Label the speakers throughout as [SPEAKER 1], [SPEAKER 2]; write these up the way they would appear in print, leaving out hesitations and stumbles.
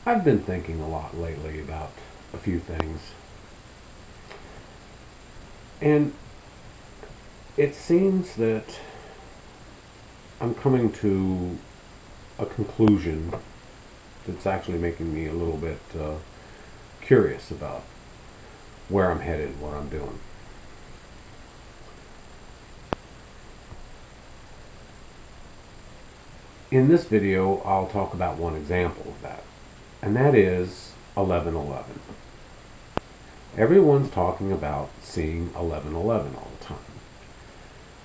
[SPEAKER 1] I've been thinking a lot lately about a few things, and it seems that I'm coming to a conclusion that's actually making me a little bit curious about where I'm headed, what I'm doing. In this video, I'll talk about one example of that, and that is 11:11. Everyone's talking about seeing 11:11 all the time.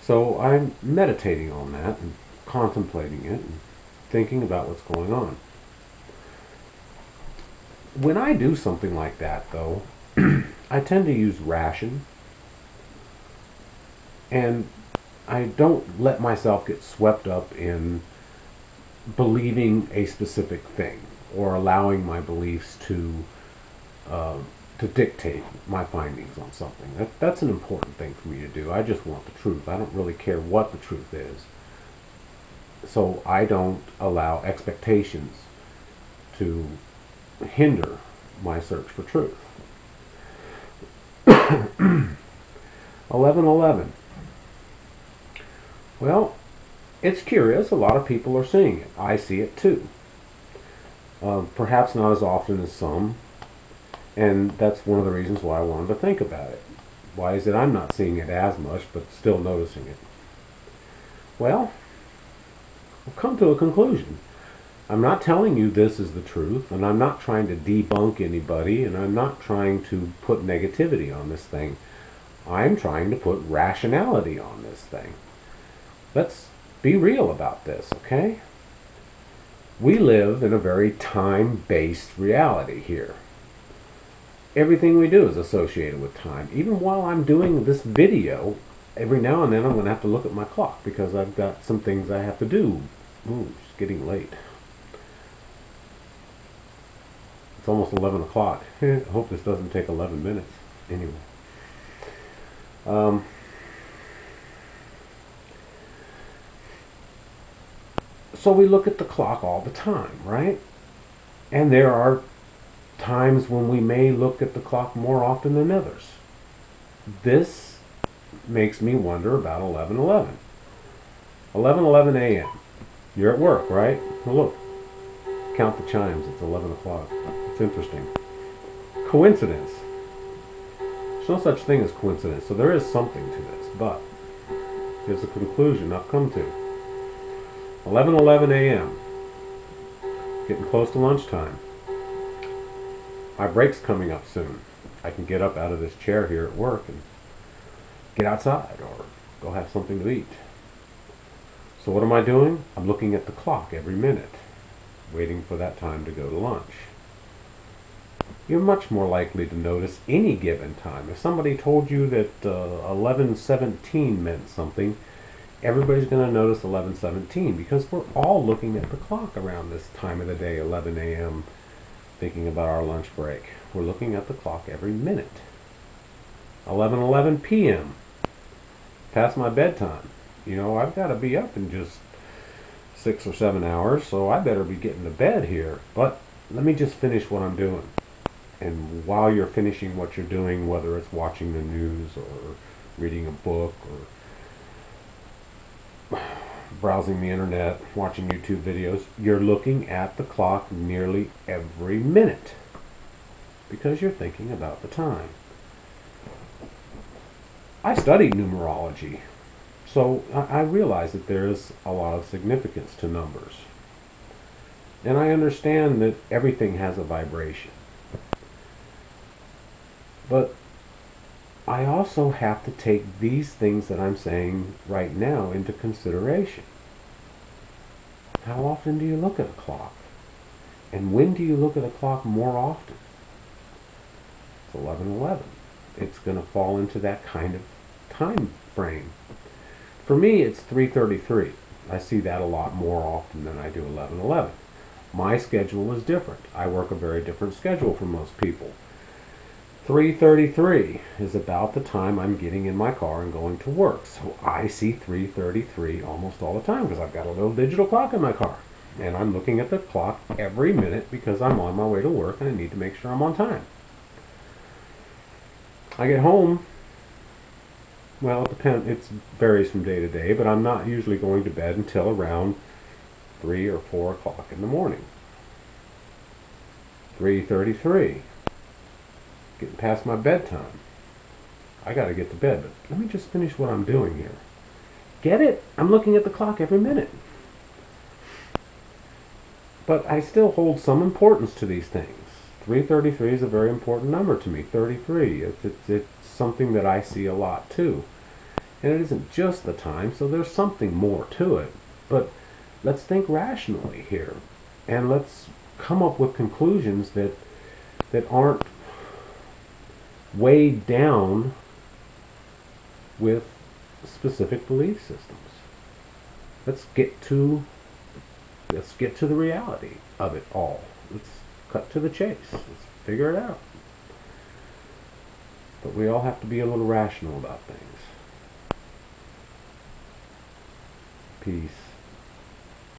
[SPEAKER 1] So I'm meditating on that and contemplating it and thinking about what's going on. When I do something like that, though, I tend to use ration, and I don't let myself get swept up in believing a specific thing or allowing my beliefs uh, to dictate my findings on something. That's an important thing for me to do. I just want the truth. I don't really care what the truth is. So I don't allow expectations to hinder my search for truth. 11:11. Well, it's curious. A lot of people are seeing it. I see it too. Perhaps not as often as some, and that's one of the reasons why I wanted to think about it. Why is it I'm not seeing it as much, but still noticing it? Well, I've come to a conclusion. I'm not telling you this is the truth, and I'm not trying to debunk anybody, and I'm not trying to put negativity on this thing. I'm trying to put rationality on this thing. Let's be real about this, okay? We live in a very time-based reality here. Everything we do is associated with time. Even while I'm doing this video, every now and then I'm going to have to look at my clock because I've got some things I have to do. Ooh, it's getting late. It's almost 11 o'clock. I hope this doesn't take 11 minutes. Anyway. So we look at the clock all the time, right? And there are times when we may look at the clock more often than others. This makes me wonder about 11:11. 11:11 a.m. You're at work, right? Well, look, count the chimes. It's 11 o'clock. It's interesting. Coincidence. There's no such thing as coincidence, so there is something to this, but here's the conclusion I've come to. 11:11 a.m. Getting close to lunchtime. My break's coming up soon. I can get up out of this chair here at work and get outside or go have something to eat. So what am I doing? I'm looking at the clock every minute, waiting for that time to go to lunch. You're much more likely to notice any given time. If somebody told you that 11:17 meant something, everybody's going to notice 11:17 because we're all looking at the clock around this time of the day, 11 a.m., thinking about our lunch break. We're looking at the clock every minute. 11:11 p.m. Past my bedtime. You know, I've got to be up in just 6 or 7 hours, so I better be getting to bed here. But let me just finish what I'm doing. And while you're finishing what you're doing, whether it's watching the news or reading a book or browsing the internet, watching YouTube videos, you're looking at the clock nearly every minute because you're thinking about the time. I studied numerology, so I realize that there is a lot of significance to numbers. And I understand that everything has a vibration. But I also have to take these things that I'm saying right now into consideration. How often do you look at a clock? And when do you look at a clock more often? It's 11:11. It's going to fall into that kind of time frame. For me, it's 3:33. I see that a lot more often than I do 11:11. My schedule is different. I work a very different schedule from most people. 3:33 is about the time I'm getting in my car and going to work. So I see 3:33 almost all the time because I've got a little digital clock in my car. And I'm looking at the clock every minute because I'm on my way to work and I need to make sure I'm on time. I get home, well, it depends. It varies from day to day, but I'm not usually going to bed until around 3 or 4 o'clock in the morning. 3:33. Getting past my bedtime. I got to get to bed, but let me just finish what I'm doing here. Get it? I'm looking at the clock every minute. But I still hold some importance to these things. 3:33 is a very important number to me. 33. It's something that I see a lot too. And it isn't just the time, so there's something more to it. But let's think rationally here. And let's come up with conclusions that aren't weighed down with specific belief systems. Let's get to the reality of it all. Let's cut to the chase. Let's figure it out. But we all have to be a little rational about things. Peace.